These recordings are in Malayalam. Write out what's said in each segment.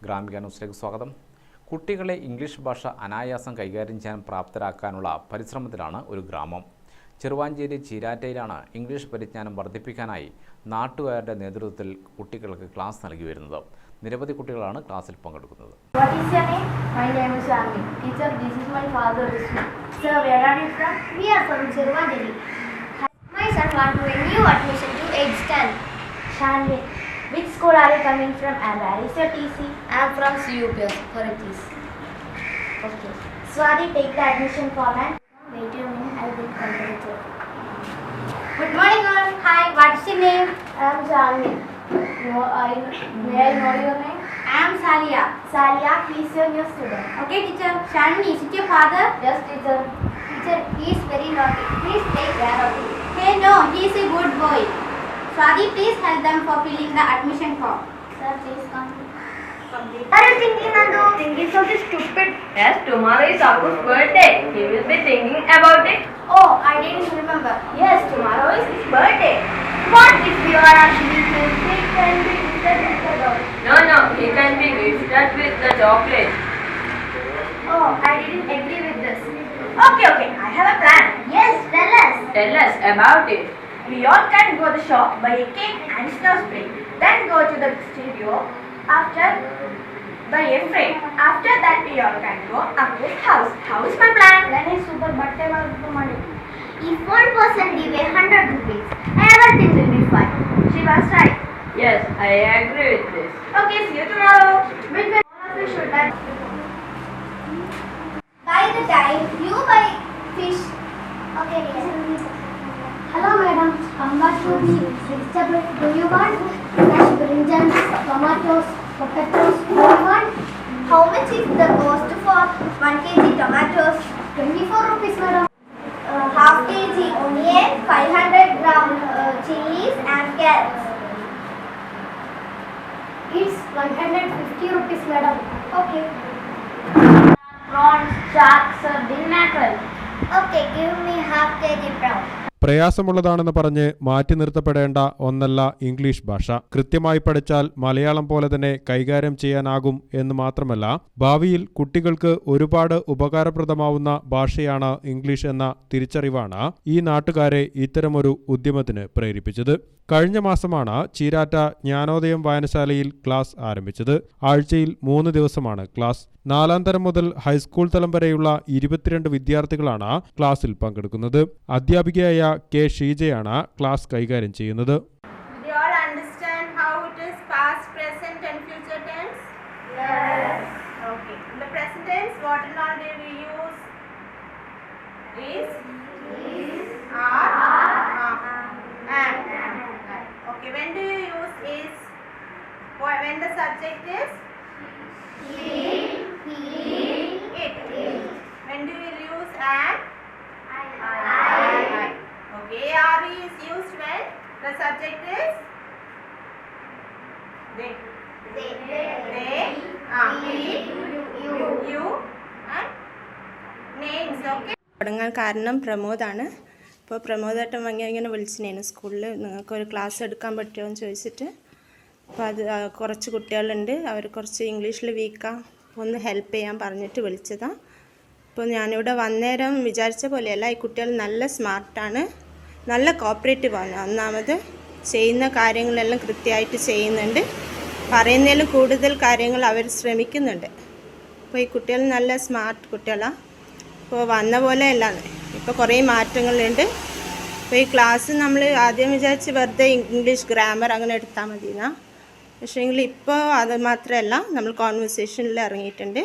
ഗ്രാമിക ന്യൂസിലേക്ക് സ്വാഗതം. കുട്ടികളെ ഇംഗ്ലീഷ് ഭാഷ അനായാസം കൈകാര്യം ചെയ്യാൻ പ്രാപ്തരാക്കാനുള്ള പരിശ്രമത്തിലാണ് ഒരു ഗ്രാമം. ചെറുവാഞ്ചേരി ചീരാറ്റയിലാണ് ഇംഗ്ലീഷ് പരിജ്ഞാനം വർദ്ധിപ്പിക്കാനായി നാട്ടുകാരുടെ നേതൃത്വത്തിൽ കുട്ടികൾക്ക് ക്ലാസ് നൽകി വരുന്നത്. നിരവധി കുട്ടികളാണ് ക്ലാസ്സിൽ പങ്കെടുക്കുന്നത്. What is your name? My name is Shami. Teacher, this is my father, Vishnu. Sir, where are you from? We are from Cheruvandeli. My son wants to a new admission to 8th standard. Shami, which school are you coming from and where is your TC? I am from CUPS, correct please. Okay. Swati, take the admission form and wait a minute, I will complete it. Good morning all. Hi, what's your name? I am Shami. May I know your name? I am Salia. Salia, please your new student. Okay, teacher. Shalini, is it your father? Yes, teacher. Teacher, he is very naughty. Please take care of him. Hey, no, he is a good boy. Swati, please help them for filling the admission form. Sir, please come. What are you thinking, Nandu? Thinking something stupid. Yes, tomorrow is Aku's birthday. He will be thinking about it. Oh, I didn't remember. Yes, tomorrow is his birthday. What if you are actually he can be gifted with the dog? No, he can be gifted with the chocolate. Oh, I didn't agree with this. Okay, I have a plan. Yes, tell us. Tell us about it. We all can go to the shop, buy a cake and snow spray. Then go to the studio after buy a frame. After that we all can go up to his house. How is my plan? Then is super birthday money. If one person give 100 rupees, everything will be fine. She was right. Yes, I agree with this. Okay, see you tomorrow. Which way we should buy? By the time you buy fish. Okay, yes. Hello madam, come back to the vegetable. Do you want fresh brinjals, tomatoes, potatoes? Do you want? How much is the cost for 1 kg tomatoes? 24 rupees madam. Half kg onion, 500 gram chilies and carrots. It's 150 rupees madam. Okay. Prawns, shark, sardine, mackerel. Okay, give me half kg prawns. പ്രയാസമുള്ളതാണെന്ന് പറഞ്ഞ് മാറ്റി നിർത്തപ്പെടേണ്ട ഒന്നല്ല ഇംഗ്ലീഷ് ഭാഷ. കൃത്യമായി പഠിച്ചാൽ മലയാളം പോലെ തന്നെ കൈകാര്യം ചെയ്യാനാകും എന്ന് മാത്രമല്ല, ഭാവിയിൽ കുട്ടികൾക്ക് ഒരുപാട് ഉപകാരപ്രദമാവുന്ന ഭാഷയാണ് ഇംഗ്ലീഷ് എന്ന തിരിച്ചറിവാണ് ഈ നാട്ടുകാരെ ഇത്തരമൊരു ഉദ്യമത്തിന് പ്രേരിപ്പിച്ചത്. കഴിഞ്ഞ മാസമാണ് ചീരാറ്റ ജ്ഞാനോദയം വായനശാലയിൽ ക്ലാസ് ആരംഭിച്ചത്. ആഴ്ചയിൽ 3 ദിവസമാണ് ക്ലാസ്. 4ാം തരം മുതൽ ഹൈസ്കൂൾ തലം വരെയുള്ള 22 വിദ്യാർത്ഥികളാണ് ക്ലാസ്സിൽ പങ്കെടുക്കുന്നത്. അധ്യാപികയായ കെ ഷീജയാണ് ക്ലാസ് കൈകാര്യം ചെയ്യുന്നത്. When do you use is? When the subject is? It. When do you use an? I. Okay, are is used when the subject is? They. You and names. Okay. തുടങ്ങാൻ കാരണം പ്രമോദാണ്. അപ്പോൾ പ്രമോദേട്ടൻ ഇങ്ങനെ വിളിച്ചിരുന്നു സ്കൂളിൽ, നിങ്ങൾക്കൊരു ക്ലാസ് എടുക്കാൻ പറ്റുമോ എന്ന് ചോദിച്ചിട്ട്. അപ്പോൾ അത് കുറച്ച് കുട്ടികളുണ്ട്, അവർ കുറച്ച് ഇംഗ്ലീഷിൽ വീക്കാണ്, ഒന്ന് ഹെൽപ്പ് ചെയ്യാൻ പറഞ്ഞിട്ട് വിളിച്ചതാണ്. അപ്പോൾ ഞാനിവിടെ വന്നേരം വിചാരിച്ച പോലെയല്ല, ഈ കുട്ടികൾ നല്ല സ്മാർട്ടാണ്, നല്ല കോപ്പറേറ്റീവാണ്. ഒന്നാമത് ചെയ്യുന്ന കാര്യങ്ങളെല്ലാം കൃത്യമായിട്ട് ചെയ്യുന്നുണ്ട്, പറയുന്നതിലും കൂടുതൽ കാര്യങ്ങൾ അവർ ശ്രമിക്കുന്നുണ്ട്. അപ്പോൾ ഈ കുട്ടികൾ നല്ല സ്മാർട്ട് കുട്ടികളാണ്. ഇപ്പോൾ വന്ന പോലെ അല്ലാന്ന്, ഇപ്പോൾ കുറേ മാറ്റങ്ങളുണ്ട്. അപ്പോൾ ഈ ക്ലാസ് നമ്മൾ ആദ്യം വിചാരിച്ച് വെറുതെ ഇംഗ്ലീഷ് ഗ്രാമർ അങ്ങനെ എടുത്താൽ മതി എന്നാ, പക്ഷേങ്കിൽ ഇപ്പോൾ അത് മാത്രമല്ല, നമ്മൾ കോൺവെർസേഷനിൽ ഇറങ്ങിയിട്ടുണ്ട്.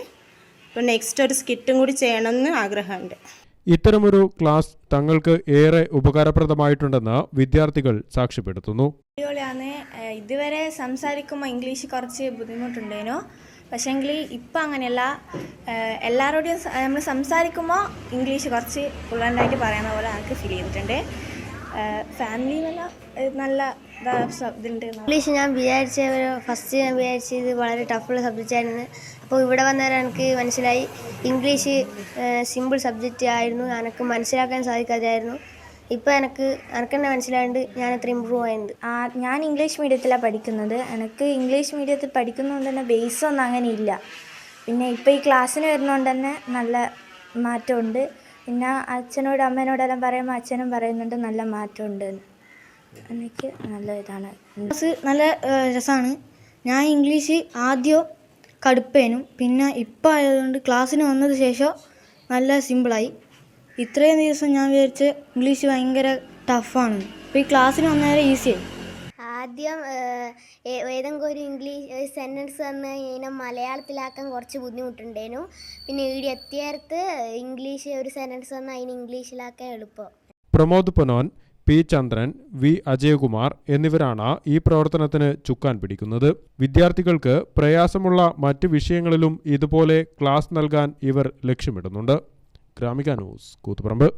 ഇപ്പോൾ നെക്സ്റ്റ് ഒരു സ്കിറ്റും കൂടി ചെയ്യണമെന്ന് ആഗ്രഹമുണ്ട്. ഇത്തരമൊരു ക്ലാസ് തങ്ങൾക്ക് ഏറെ ഉപകാരപ്രദമായിട്ടുണ്ടെന്ന് വിദ്യാർത്ഥികൾ സാക്ഷ്യപ്പെടുത്തുന്നു. അടിപൊളിയാണ്. ഇതുവരെ സംസാരിക്കുമ്പോൾ ഇംഗ്ലീഷ് കുറച്ച് ബുദ്ധിമുട്ടുണ്ടേനു, പക്ഷേങ്കിൽ ഇപ്പം അങ്ങനെയല്ല. എല്ലാവരോടും നമ്മൾ സംസാരിക്കുമ്പോൾ ഇംഗ്ലീഷ് കുറച്ച് ഫ്ലുവൻ്റായിട്ട് പറയുന്ന പോലെ എനിക്ക് ഫീൽ ചെയ്തിട്ടുണ്ട്. ഫാമിലിയിലെല്ലാം നല്ല ഇതുണ്ട്. ഇംഗ്ലീഷ് ഫസ്റ്റ് ഞാൻ വിചാരിച്ചത് വളരെ ടഫുള്ള സബ്ജക്റ്റ് ആയിരുന്നു. അപ്പോൾ ഇവിടെ വന്നേരം എനിക്ക് മനസ്സിലായി ഇംഗ്ലീഷ് സിമ്പിൾ സബ്ജക്റ്റ് ആയിരുന്നു, എനിക്ക് മനസ്സിലാക്കാൻ സാധിക്കാതായിരുന്നു. ഇപ്പോൾ എനിക്ക് തന്നെ മനസ്സിലായത് ഞാൻ അത്ര ഇമ്പ്രൂവ് ആയത്. ഞാൻ ഇംഗ്ലീഷ് മീഡിയത്തിലാണ് പഠിക്കുന്നത്. എനിക്ക് ഇംഗ്ലീഷ് മീഡിയത്തിൽ പഠിക്കുന്നതുകൊണ്ട് തന്നെ ബേസൊന്നും അങ്ങനെ ഇല്ല. പിന്നെ ഇപ്പോൾ ഈ ക്ലാസ്സിന് വരുന്നതുകൊണ്ട് തന്നെ നല്ല മാറ്റമുണ്ട്. പിന്നെ അച്ഛനോട് അമ്മേനോടെല്ലാം പറയുമ്പോൾ അച്ഛനും പറയുന്നുണ്ട് നല്ല മാറ്റമുണ്ട്. എനിക്ക് നല്ല ഇതാണ്. ക്ലാസ് നല്ല രസമാണ്. ഞാൻ ഇംഗ്ലീഷ് ആദ്യം കടുപ്പേനും പിന്നെ ഇപ്പോൾ ആയതുകൊണ്ട് ക്ലാസ്സിന് വന്നത് ശേഷം നല്ല സിമ്പിളായി. ഇത്രയും ദിവസം ഞാൻ വിചാരിച്ച് ഇംഗ്ലീഷ് ഭയങ്കര ടഫാണ്. ഇപ്പോൾ ഈ ക്ലാസ്സിന് വന്നേരം ഈസിയായി. ആദ്യം ഏതെങ്കിലും ഒരു ഇംഗ്ലീഷ് സെൻറ്റൻസ് വന്ന് കഴിഞ്ഞാൽ മലയാളത്തിലാക്കാൻ കുറച്ച് ബുദ്ധിമുട്ടുണ്ടായിരുന്നു. പിന്നെ ഇവിടെ എത്തിയടുത്ത് ഇംഗ്ലീഷ് ഒരു സെൻറ്റൻസ് വന്നാൽ അതിന് ഇംഗ്ലീഷിലാക്കാൻ എളുപ്പം. പ്രമോദ് പൊനോൻ, പി ചന്ദ്രൻ, വി അജയകുമാർ എന്നിവരാണ് ഈ പ്രവർത്തനത്തിന് ചുക്കാൻ പിടിക്കുന്നത്. വിദ്യാർത്ഥികൾക്ക് പ്രയാസമുള്ള മറ്റ് വിഷയങ്ങളിലും ഇതുപോലെ ക്ലാസ് നൽകാൻ ഇവർ ലക്ഷ്യമിടുന്നുണ്ട്. ഗ്രാമിക ന്യൂസ്, കൂത്തുപറമ്പ്.